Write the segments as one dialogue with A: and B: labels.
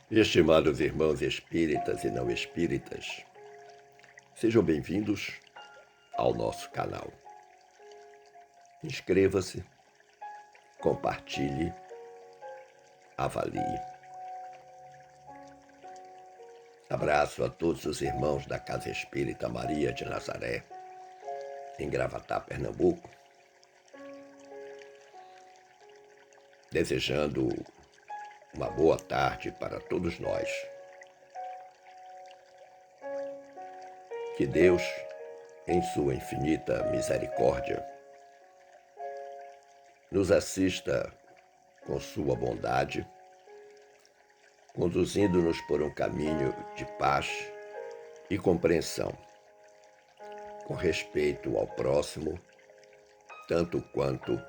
A: Estimados irmãos espíritas e não espíritas, sejam bem-vindos ao nosso canal. Inscreva-se, compartilhe, avalie. Abraço a todos os irmãos da Casa Espírita Maria de Nazaré, em Gravatá, Pernambuco, desejando uma boa tarde para todos nós. Que Deus, em sua infinita misericórdia, nos assista com sua bondade, conduzindo-nos por um caminho de paz e compreensão, com respeito ao próximo, tanto quanto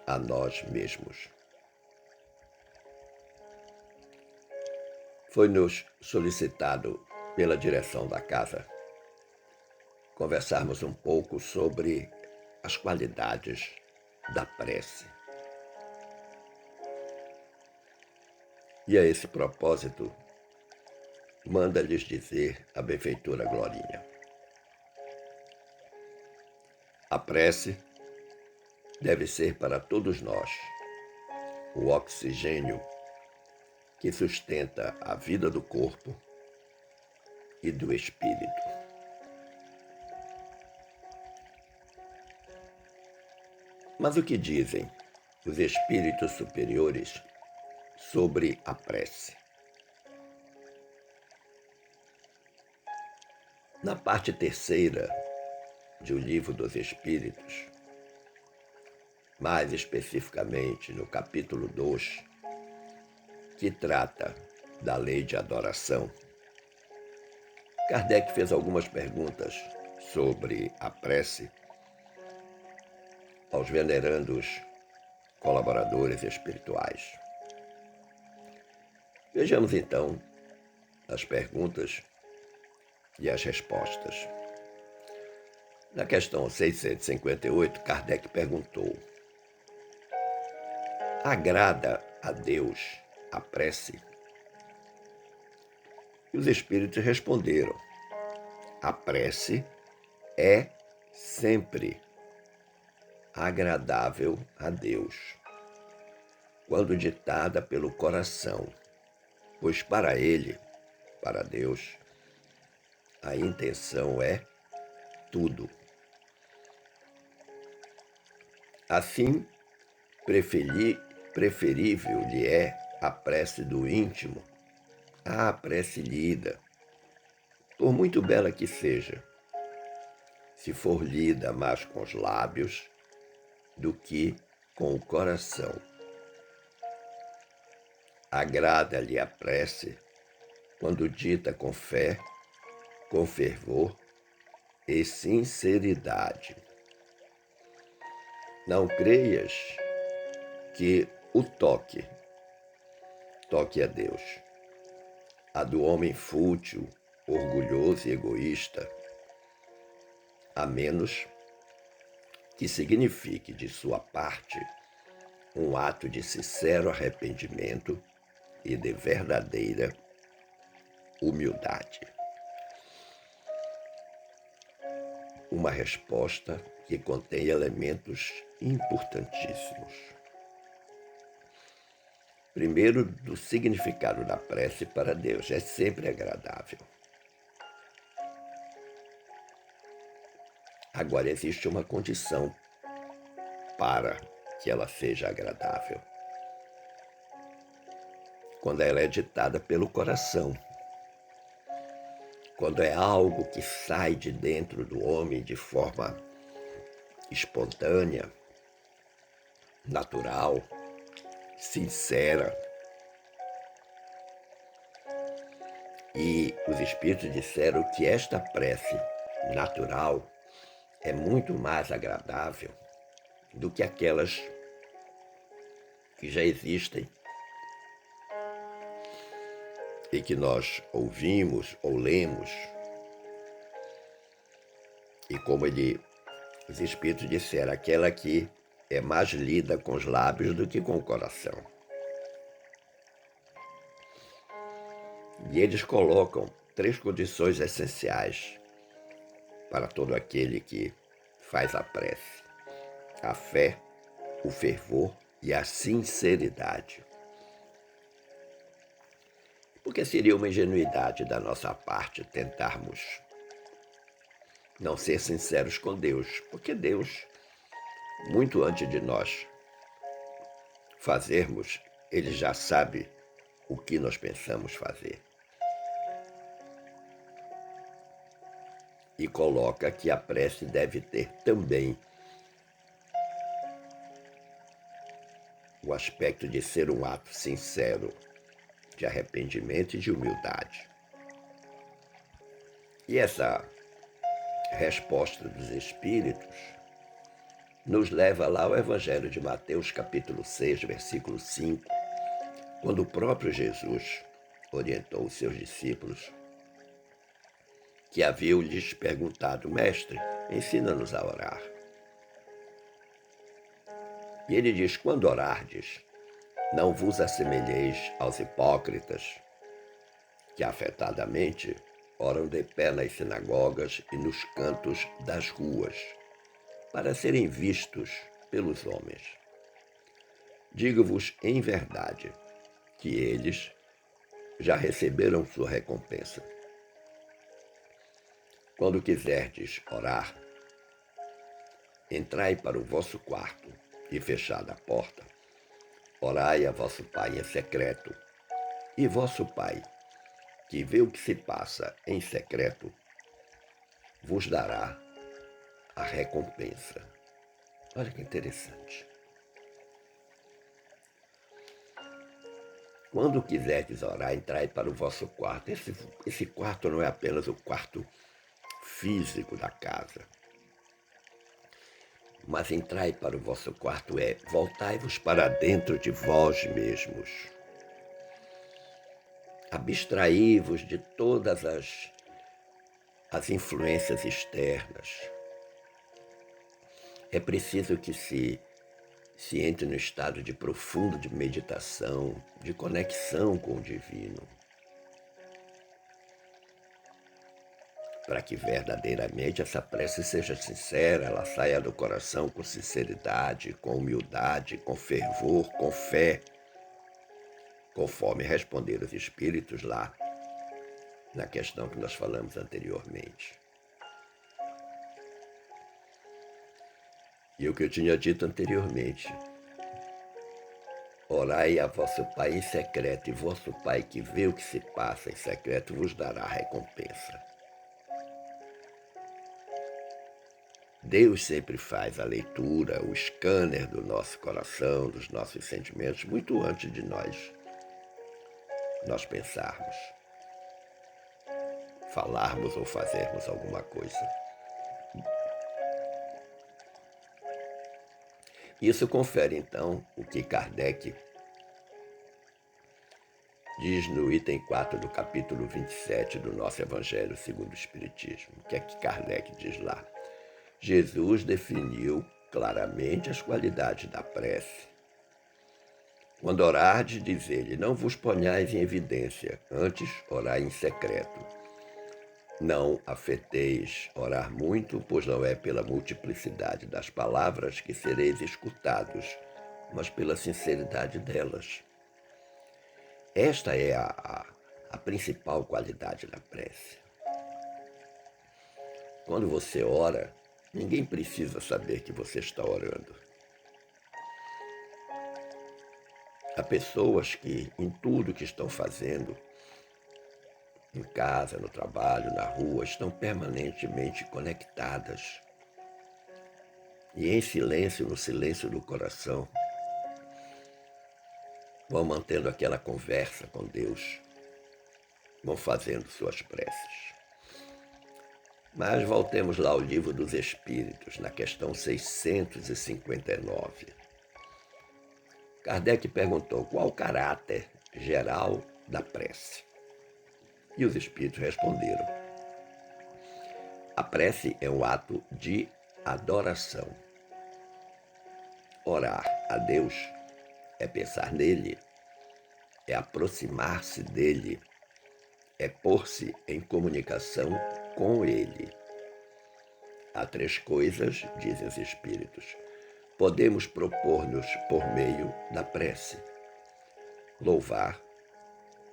A: a nós mesmos. Foi-nos solicitado pela direção da casa conversarmos um pouco sobre as qualidades da prece. E a esse propósito, manda-lhes dizer a benfeitora Glorinha: a prece deve ser para todos nós o oxigênio que sustenta a vida do corpo e do espírito. Mas o que dizem os espíritos superiores sobre a prece? Na parte terceira de O Livro dos Espíritos, mais especificamente no capítulo 2, que trata da lei de adoração, Kardec fez algumas perguntas sobre a prece aos venerandos colaboradores espirituais. Vejamos então as perguntas e as respostas. Na questão 658, Kardec perguntou: agrada a Deus a prece? E os espíritos responderam: a prece é sempre agradável a Deus, quando ditada pelo coração, pois para Ele, para Deus, a intenção é tudo. Assim, preferível lhe é a prece do íntimo à prece lida, por muito bela que seja, se for lida mais com os lábios do que com o coração. Agrada-lhe a prece quando dita com fé, com fervor e sinceridade. Não creias que o toque a Deus. A do homem fútil, orgulhoso e egoísta, a menos que signifique de sua parte um ato de sincero arrependimento e de verdadeira humildade. Uma resposta que contém elementos importantíssimos. Primeiro, do significado da prece para Deus. É sempre agradável. Agora, existe uma condição para que ela seja agradável: quando ela é ditada pelo coração, quando é algo que sai de dentro do homem de forma espontânea, natural, sincera. E os espíritos disseram que esta prece natural é muito mais agradável do que aquelas que já existem e que nós ouvimos ou lemos. E como os espíritos disseram, aquela que é mais lida com os lábios do que com o coração. E eles colocam 3 condições essenciais para todo aquele que faz a prece: a fé, o fervor e a sinceridade. Porque seria uma ingenuidade da nossa parte tentarmos não ser sinceros com Deus, porque Deus, muito antes de nós fazermos, Ele já sabe o que nós pensamos fazer. E coloca que a prece deve ter também o aspecto de ser um ato sincero, de arrependimento e de humildade. E essa resposta dos Espíritos nos leva lá ao Evangelho de Mateus, capítulo 6, versículo 5, quando o próprio Jesus orientou os seus discípulos que haviam lhes perguntado: Mestre, ensina-nos a orar. E ele diz: quando orardes, não vos assemelheis aos hipócritas, que afetadamente oram de pé nas sinagogas e nos cantos das ruas, para serem vistos pelos homens. Digo-vos em verdade que eles já receberam sua recompensa. Quando quiserdes orar, entrai para o vosso quarto e, fechada a porta, orai a vosso Pai em secreto, e vosso Pai, que vê o que se passa em secreto, vos dará a recompensa. Olha que interessante. Quando quiserdes orar, entrai para o vosso quarto. Esse quarto não é apenas o quarto físico da casa, mas entrai para o vosso quarto voltai-vos para dentro de vós mesmos. Abstraí-vos de todas as influências externas. É preciso que se entre no estado de profundo de meditação, de conexão com o divino, para que verdadeiramente essa prece seja sincera, ela saia do coração com sinceridade, com humildade, com fervor, com fé, conforme responderam os espíritos lá na questão que nós falamos anteriormente. E o que eu tinha dito anteriormente: orai a vosso Pai em secreto, e vosso Pai que vê o que se passa em secreto vos dará recompensa. Deus sempre faz a leitura, o scanner do nosso coração, dos nossos sentimentos, muito antes de nós pensarmos, falarmos ou fazermos alguma coisa. Isso confere, então, o que Kardec diz no item 4 do capítulo 27 do nosso Evangelho segundo o Espiritismo. O que é que Kardec diz lá? Jesus definiu claramente as qualidades da prece. Quando orardes, diz ele, não vos ponhais em evidência, antes orai em secreto. Não afeteis orar muito, pois não é pela multiplicidade das palavras que sereis escutados, mas pela sinceridade delas. Esta é a principal qualidade da prece. Quando você ora, ninguém precisa saber que você está orando. Há pessoas que, em tudo que estão fazendo, em casa, no trabalho, na rua, estão permanentemente conectadas. E em silêncio, no silêncio do coração, vão mantendo aquela conversa com Deus, vão fazendo suas preces. Mas voltemos lá ao Livro dos Espíritos, na questão 659. Kardec perguntou qual o caráter geral da prece. E os espíritos responderam: a prece é um ato de adoração. Orar a Deus é pensar nele, é aproximar-se dele, é pôr-se em comunicação com Ele. Há 3 coisas, dizem os Espíritos, podemos propor-nos por meio da prece: louvar,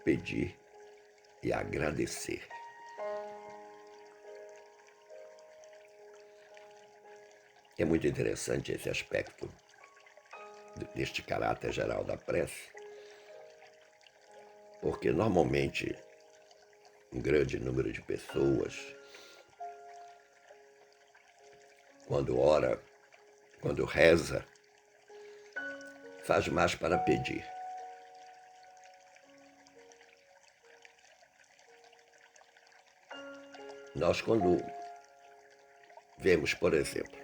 A: pedir e agradecer. É muito interessante esse aspecto deste caráter geral da prece, porque normalmente um grande número de pessoas, quando ora, quando reza, faz mais para pedir. Nós, quando vemos, por exemplo,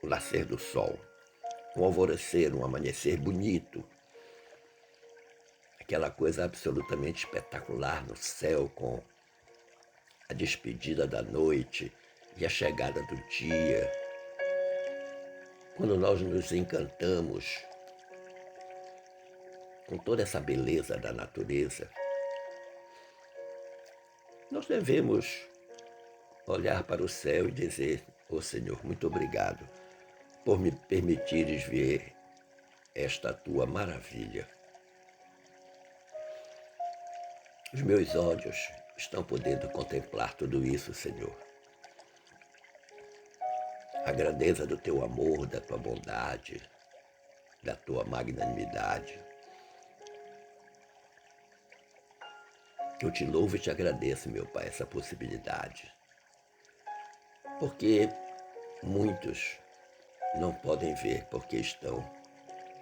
A: o nascer do sol, um alvorecer, um amanhecer bonito, aquela coisa absolutamente espetacular no céu, com a despedida da noite e a chegada do dia, quando nós nos encantamos com toda essa beleza da natureza, nós devemos olhar para o céu e dizer: "Ó Senhor, muito obrigado por me permitires ver esta tua maravilha. Os meus olhos estão podendo contemplar tudo isso, Senhor. A grandeza do teu amor, da tua bondade, da tua magnanimidade. Eu te louvo e te agradeço, meu Pai, essa possibilidade. Porque muitos não podem ver porque estão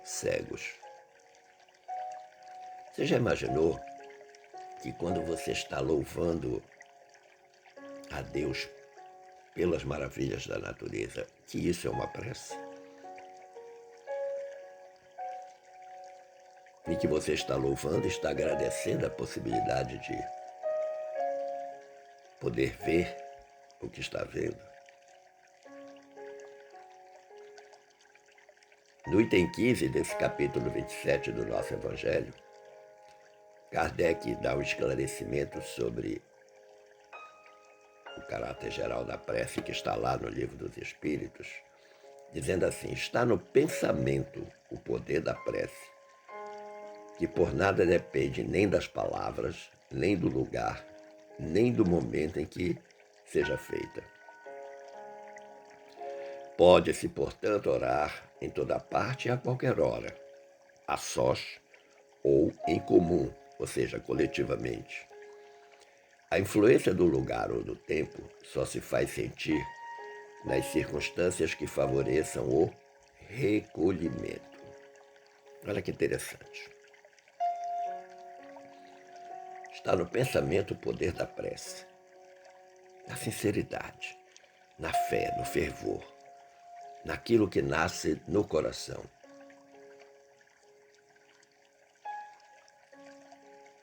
A: cegos. Você já imaginou que quando você está louvando a Deus pelas maravilhas da natureza, que isso é uma prece? E que você está louvando, está agradecendo a possibilidade de poder ver o que está vendo? No item 15 desse capítulo 27 do nosso Evangelho, Kardec dá um esclarecimento sobre o caráter geral da prece que está lá no Livro dos Espíritos, dizendo assim: está no pensamento o poder da prece, que por nada depende nem das palavras, nem do lugar, nem do momento em que seja feita. Pode-se, portanto, orar em toda parte e a qualquer hora, a sós ou em comum, ou seja, coletivamente. A influência do lugar ou do tempo só se faz sentir nas circunstâncias que favoreçam o recolhimento. Olha que interessante. Está no pensamento o poder da prece, na sinceridade, na fé, no fervor, naquilo que nasce no coração.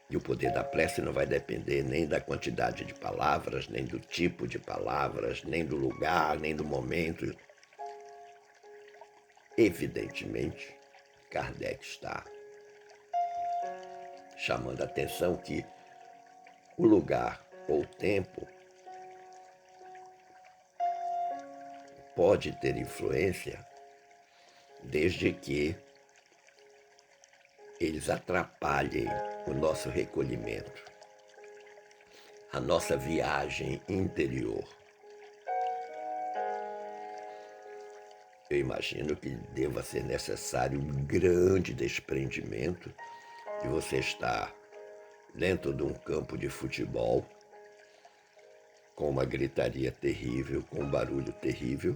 A: E o poder da prece não vai depender nem da quantidade de palavras, nem do tipo de palavras, nem do lugar, nem do momento. Evidentemente, Kardec está chamando a atenção que o lugar ou o tempo pode ter influência desde que eles atrapalhem o nosso recolhimento, a nossa viagem interior. Eu imagino que deva ser necessário um grande desprendimento de você estar dentro de um campo de futebol, com uma gritaria terrível, com um barulho terrível,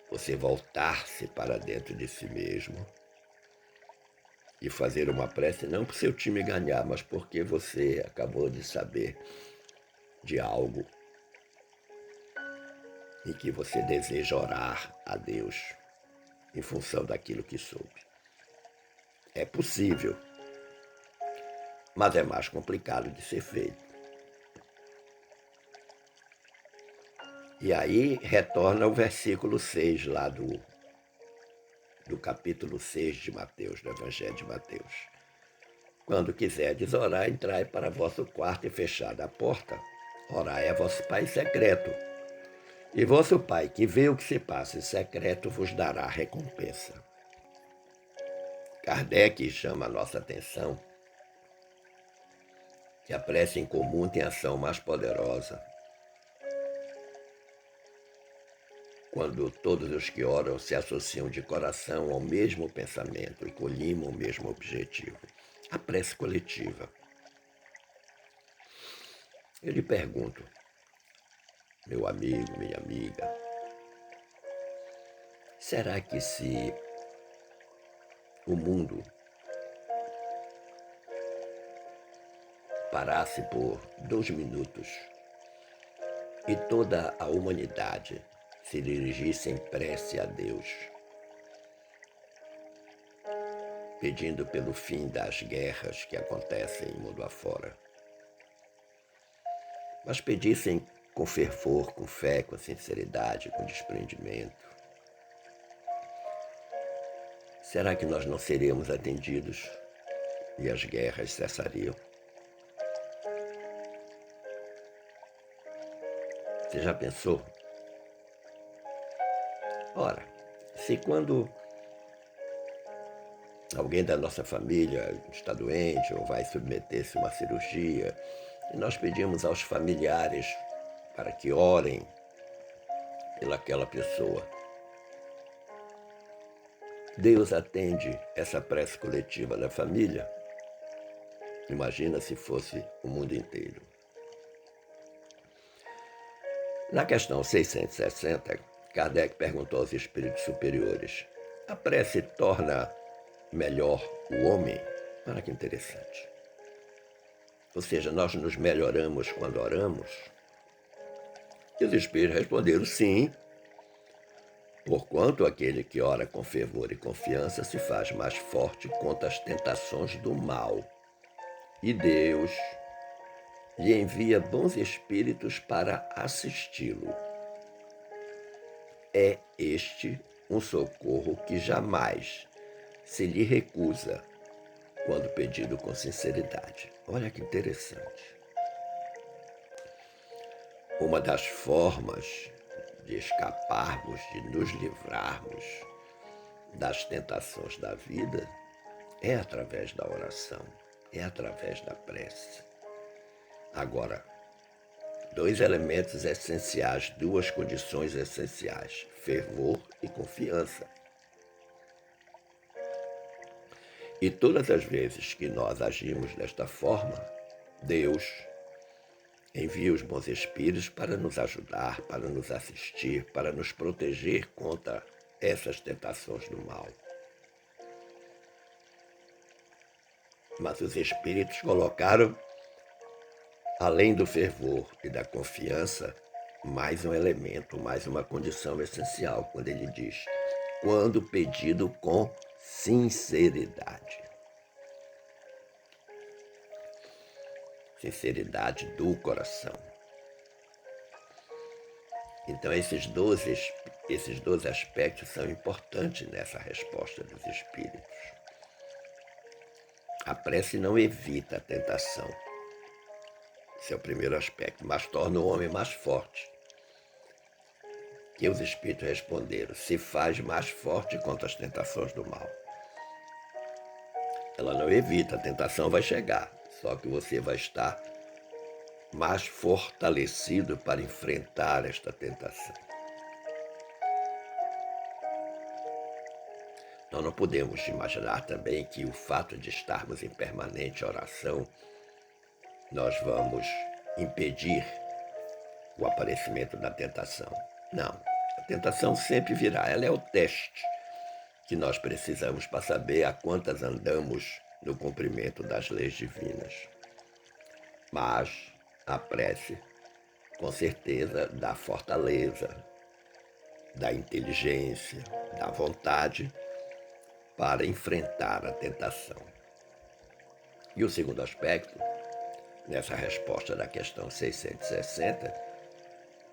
A: você voltar-se para dentro de si mesmo e fazer uma prece não para o seu time ganhar, mas porque você acabou de saber de algo e que você deseja orar a Deus em função daquilo que soube. É possível, mas é mais complicado de ser feito. E aí retorna o versículo 6 lá do capítulo 6 de Mateus, do Evangelho de Mateus. Quando quiserdes orar, entrai para vosso quarto e fechada a porta. Orai a vosso Pai secreto. E vosso Pai, que vê o que se passa em secreto, vos dará recompensa. Kardec chama a nossa atenção que a prece em comum tem ação mais poderosa quando todos os que oram se associam de coração ao mesmo pensamento e colimam o mesmo objetivo, a prece coletiva. Eu lhe pergunto, meu amigo, minha amiga, será que se o mundo parasse por 2 minutos e toda a humanidade se dirigisse em prece a Deus, pedindo pelo fim das guerras que acontecem mundo afora, mas pedissem com fervor, com fé, com sinceridade, com desprendimento, será que nós não seríamos atendidos e as guerras cessariam? Você já pensou? Ora, se quando alguém da nossa família está doente ou vai submeter-se a uma cirurgia e nós pedimos aos familiares para que orem pelaquela pessoa, Deus atende essa prece coletiva da família? Imagina se fosse o mundo inteiro. Na questão 660, Kardec perguntou aos espíritos superiores: a prece torna melhor o homem? Olha que interessante. Ou seja, nós nos melhoramos quando oramos? E os espíritos responderam sim, porquanto aquele que ora com fervor e confiança se faz mais forte contra as tentações do mal. E Deus lhe envia bons espíritos para assisti-lo. É este um socorro que jamais se lhe recusa quando pedido com sinceridade. Olha que interessante. Uma das formas de escaparmos, de nos livrarmos das tentações da vida é através da oração, é através da prece. Agora, 2 elementos essenciais, 2 condições essenciais: fervor e confiança. E todas as vezes que nós agimos desta forma, Deus envia os bons espíritos para nos ajudar, para nos assistir, para nos proteger contra essas tentações do mal. Mas os espíritos colocaram, além do fervor e da confiança, mais um elemento, mais uma condição essencial, quando ele diz: quando pedido com sinceridade. Sinceridade do coração. Então esses dois aspectos são importantes nessa resposta dos espíritos. A prece não evita a tentação. Esse é o primeiro aspecto, mas torna o homem mais forte. E os espíritos responderam: se faz mais forte contra as tentações do mal. Ela não evita, a tentação vai chegar, só que você vai estar mais fortalecido para enfrentar esta tentação. Nós não podemos imaginar também que o fato de estarmos em permanente oração, nós vamos impedir o aparecimento da tentação. Não, a tentação sempre virá, ela é o teste que nós precisamos para saber a quantas andamos no cumprimento das leis divinas. Mas a prece, com certeza, dá fortaleza, dá inteligência, dá vontade para enfrentar a tentação. E o segundo aspecto, nessa resposta da questão 660,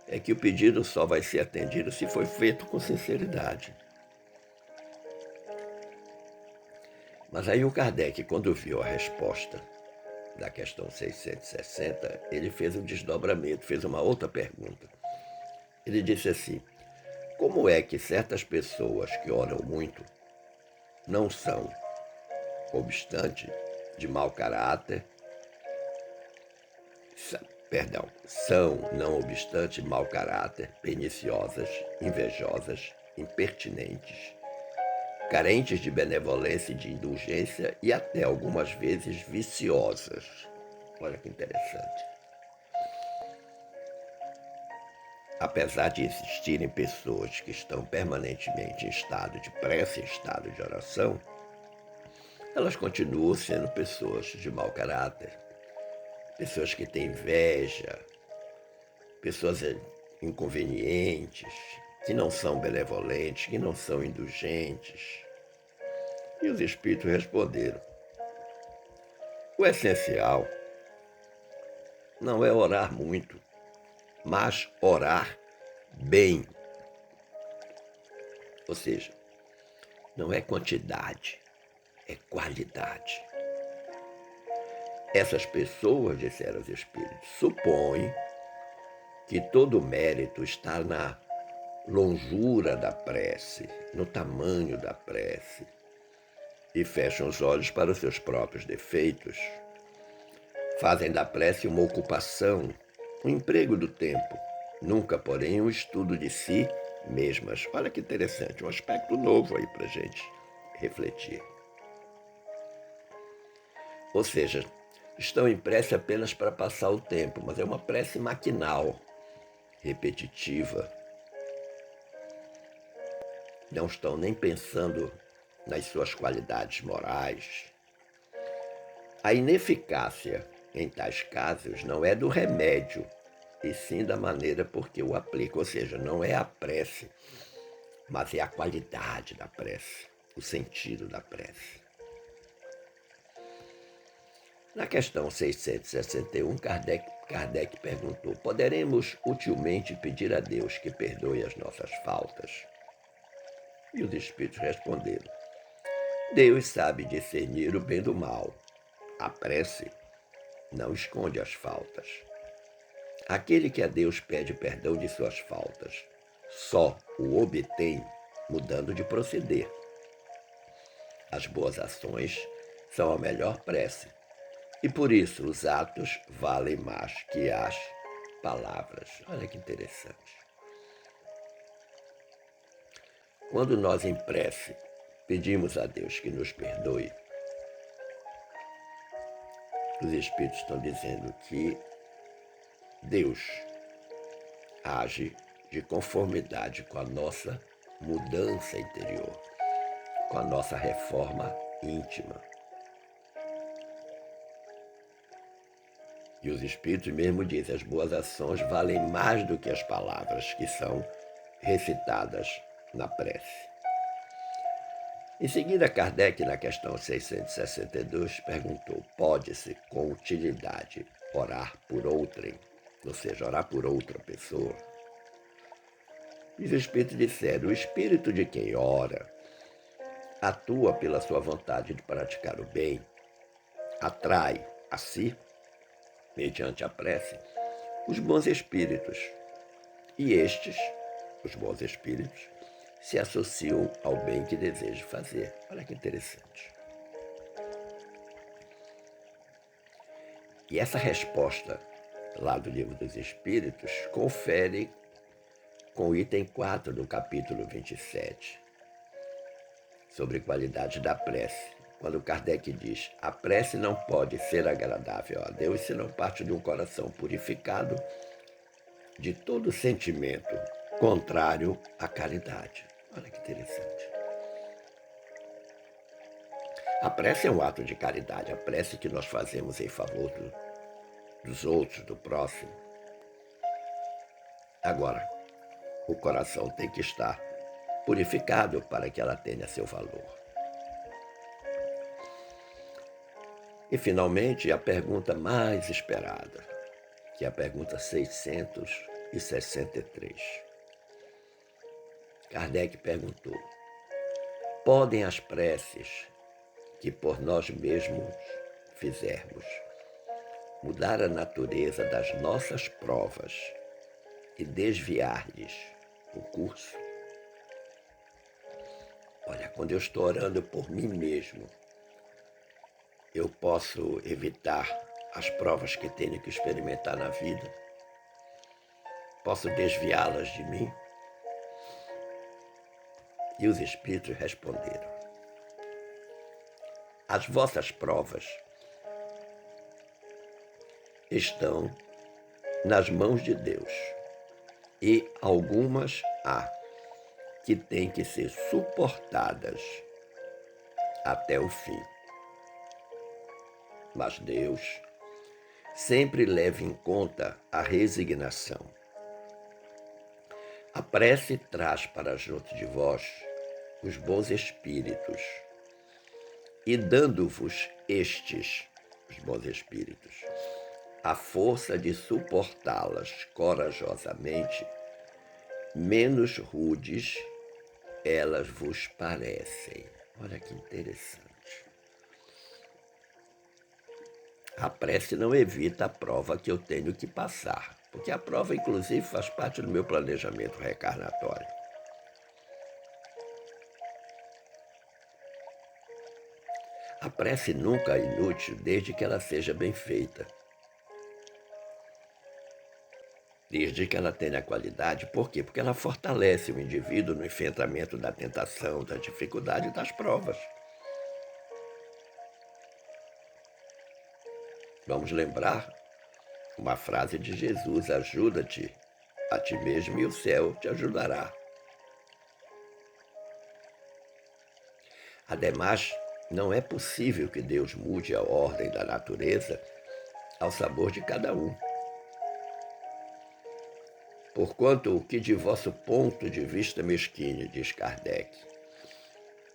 A: é que o pedido só vai ser atendido se for feito com sinceridade. Mas aí o Kardec, quando viu a resposta da questão 660, ele fez um desdobramento, fez uma outra pergunta. Ele disse assim: como é que certas pessoas que oram muito não são, obstante, de mau caráter, são, não obstante, mau caráter, perniciosas, invejosas, impertinentes, carentes de benevolência e de indulgência e até algumas vezes viciosas. Olha que interessante. Apesar de existirem pessoas que estão permanentemente em estado de prece, em estado de oração, elas continuam sendo pessoas de mau caráter, pessoas que têm inveja, pessoas inconvenientes, que não são benevolentes, que não são indulgentes. E os espíritos responderam: o essencial não é orar muito, mas orar bem. Ou seja, não é quantidade, é qualidade. Essas pessoas, disseram os espíritos, supõem que todo o mérito está na longura da prece, no tamanho da prece, e fecham os olhos para os seus próprios defeitos. Fazem da prece uma ocupação, um emprego do tempo, nunca, porém, um estudo de si mesmas. Olha que interessante, um aspecto novo aí para a gente refletir. Ou seja, estão em prece apenas para passar o tempo, mas é uma prece maquinal, repetitiva. Não estão nem pensando nas suas qualidades morais. A ineficácia em tais casos não é do remédio, e sim da maneira por que o aplica. Ou seja, não é a prece, mas é a qualidade da prece, o sentido da prece. Na questão 661, Kardec perguntou: poderemos utilmente pedir a Deus que perdoe as nossas faltas? E os espíritos responderam: Deus sabe discernir o bem do mal. A prece não esconde as faltas. Aquele que a Deus pede perdão de suas faltas só o obtém mudando de proceder. As boas ações são a melhor prece, e por isso os atos valem mais que as palavras. Olha que interessante. Quando nós em prece pedimos a Deus que nos perdoe, os Espíritos estão dizendo que Deus age de conformidade com a nossa mudança interior, com a nossa reforma íntima. E os Espíritos mesmo dizem: as boas ações valem mais do que as palavras que são recitadas na prece. Em seguida, Kardec, na questão 662, perguntou: pode-se, com utilidade, orar por outrem? Ou seja, orar por outra pessoa? E os Espíritos disseram: o espírito de quem ora atua pela sua vontade de praticar o bem, atrai a si, mediante a prece, os bons espíritos. E estes, os bons espíritos, se associam ao bem que deseja fazer. Olha que interessante. E essa resposta lá do Livro dos Espíritos confere com o item 4 do capítulo 27, sobre qualidade da prece, quando Kardec diz: a prece não pode ser agradável a Deus se não parte de um coração purificado de todo sentimento contrário à caridade. Olha que interessante. A prece é um ato de caridade, a prece que nós fazemos em favor dos outros, do próximo. Agora, o coração tem que estar purificado para que ela tenha seu valor. E, finalmente, a pergunta mais esperada, que é a pergunta 663. Kardec perguntou: podem as preces que por nós mesmos fizermos, mudar a natureza das nossas provas e desviar-lhes o curso. Olha, quando eu estou orando por mim mesmo, eu posso evitar as provas que tenho que experimentar na vida, posso desviá-las de mim. E os Espíritos responderam: as vossas provas estão nas mãos de Deus, e algumas há que têm que ser suportadas até o fim. Mas Deus sempre leva em conta a resignação. A prece traz para junto de vós os bons espíritos, e dando-vos estes, os bons espíritos, a força de suportá-las corajosamente, menos rudes elas vos parecem. Olha que interessante. A prece não evita a prova que eu tenho que passar, porque a prova, inclusive, faz parte do meu planejamento reencarnatório. A prece nunca é inútil desde que ela seja bem feita. Desde que ela tenha qualidade. Por quê? Porque ela fortalece o indivíduo no enfrentamento da tentação, da dificuldade e das provas. Vamos lembrar uma frase de Jesus: ajuda-te a ti mesmo e o céu te ajudará. Ademais, não é possível que Deus mude a ordem da natureza ao sabor de cada um. Porquanto o que de vosso ponto de vista mesquinho, diz Kardec,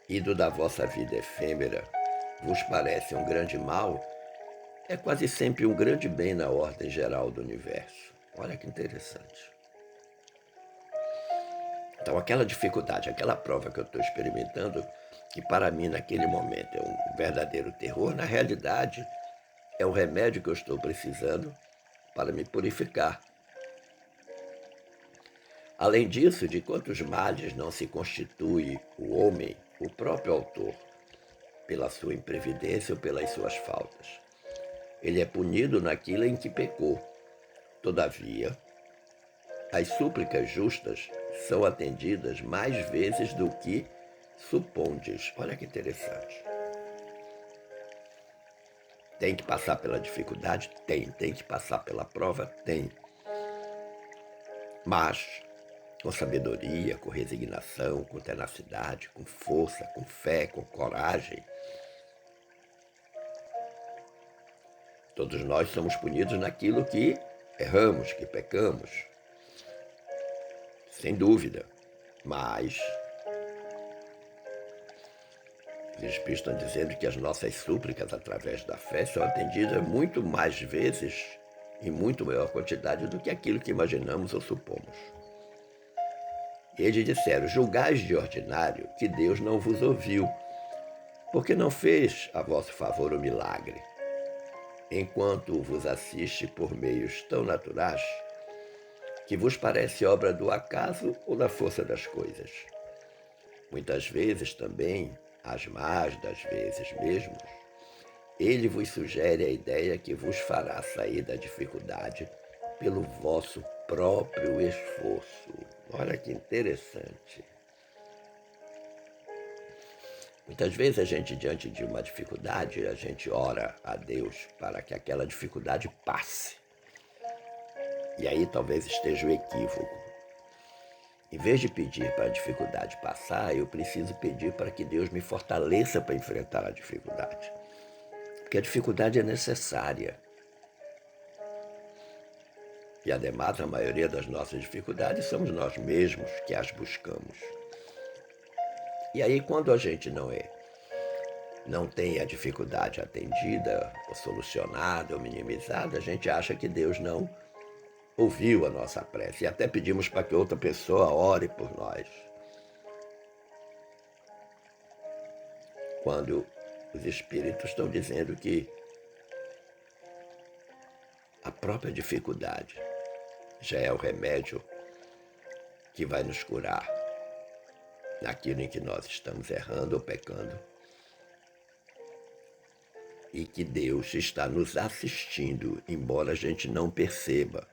A: e do da vossa vida efêmera, vos parece um grande mal, é quase sempre um grande bem na ordem geral do universo. Olha que interessante. Então, aquela dificuldade, aquela prova que eu estou experimentando, que para mim naquele momento é um verdadeiro terror, na realidade é o remédio que eu estou precisando para me purificar. Além disso, de quantos males não se constitui o homem, o próprio autor, pela sua imprevidência ou pelas suas faltas. Ele é punido naquilo em que pecou. Todavia, as súplicas justas são atendidas mais vezes do que supondes. Olha que interessante. Tem que passar pela dificuldade? Tem. Tem que passar pela prova? Tem. Mas com sabedoria, com resignação, com tenacidade, com força, com fé, com coragem. Todos nós somos punidos naquilo que erramos, que pecamos, sem dúvida. Mas os Espíritos estão dizendo que as nossas súplicas, através da fé, são atendidas muito mais vezes, em muito maior quantidade, do que aquilo que imaginamos ou supomos. E eles disseram: julgais de ordinário que Deus não vos ouviu, porque não fez a vosso favor o milagre, enquanto vos assiste por meios tão naturais que vos parece obra do acaso ou da força das coisas. Muitas vezes também, as más das vezes mesmo, ele vos sugere a ideia que vos fará sair da dificuldade pelo vosso próprio esforço. Olha que interessante. Muitas vezes a gente, diante de uma dificuldade, a gente ora a Deus para que aquela dificuldade passe. E aí talvez esteja o equívoco. Em vez de pedir para a dificuldade passar, eu preciso pedir para que Deus me fortaleça para enfrentar a dificuldade. Porque a dificuldade é necessária. E, ademais, a maioria das nossas dificuldades somos nós mesmos que as buscamos. E aí, quando a gente não tem a dificuldade atendida, ou solucionada, ou minimizada, a gente acha que Deus não ouviu a nossa prece. E até pedimos para que outra pessoa ore por nós. Quando Os espíritos estão dizendo que a própria dificuldade já é o remédio que vai nos curar naquilo em que nós estamos errando ou pecando. E que Deus está nos assistindo, embora a gente não perceba.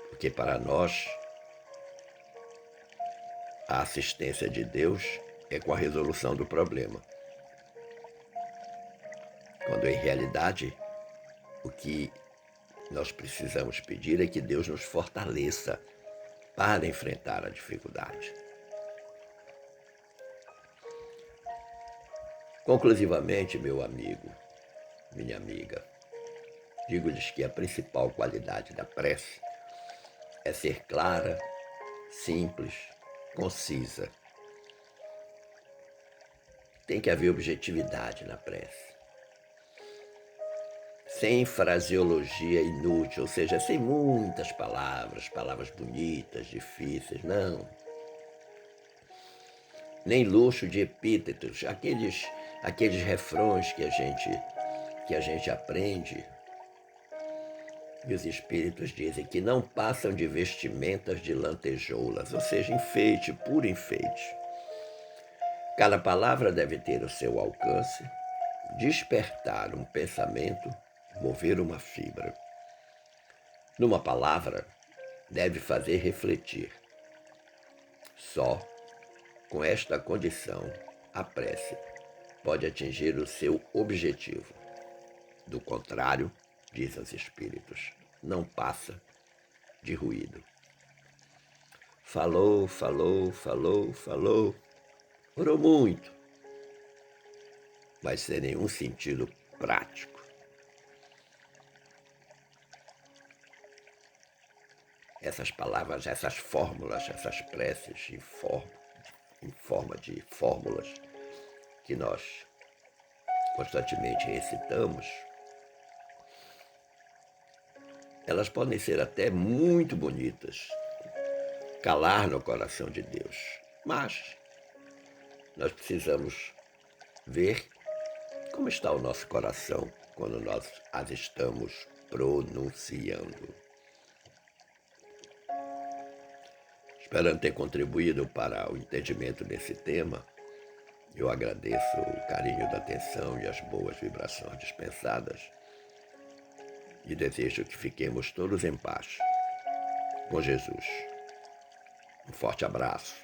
A: Porque para nós, a assistência de Deus é com a resolução do problema. Quando em realidade, o que nós precisamos pedir é que Deus nos fortaleça para enfrentar a dificuldade. Conclusivamente, meu amigo, minha amiga, digo-lhes que a principal qualidade da prece é ser clara, simples, concisa. Tem que haver objetividade na prece. Sem fraseologia inútil, ou seja, sem muitas palavras bonitas, difíceis, não. Nem luxo de epítetos, aqueles refrões que a gente aprende. E os espíritos dizem que não passam de vestimentas de lantejoulas, ou seja, enfeite, puro enfeite. Cada palavra deve ter o seu alcance, despertar um pensamento, mover uma fibra. Numa palavra, deve fazer refletir. Só com esta condição, a prece pode atingir o seu objetivo. Do contrário, diz aos espíritos, não passa de ruído. Falou, orou muito, mas sem nenhum sentido prático. Essas palavras, essas fórmulas, essas preces em forma de fórmulas que nós constantemente recitamos, elas podem ser até muito bonitas, calar no coração de Deus, mas nós precisamos ver como está o nosso coração quando nós as estamos pronunciando. Esperando ter contribuído para o entendimento desse tema, eu agradeço o carinho da atenção e as boas vibrações dispensadas e desejo que fiquemos todos em paz com Jesus. Um forte abraço.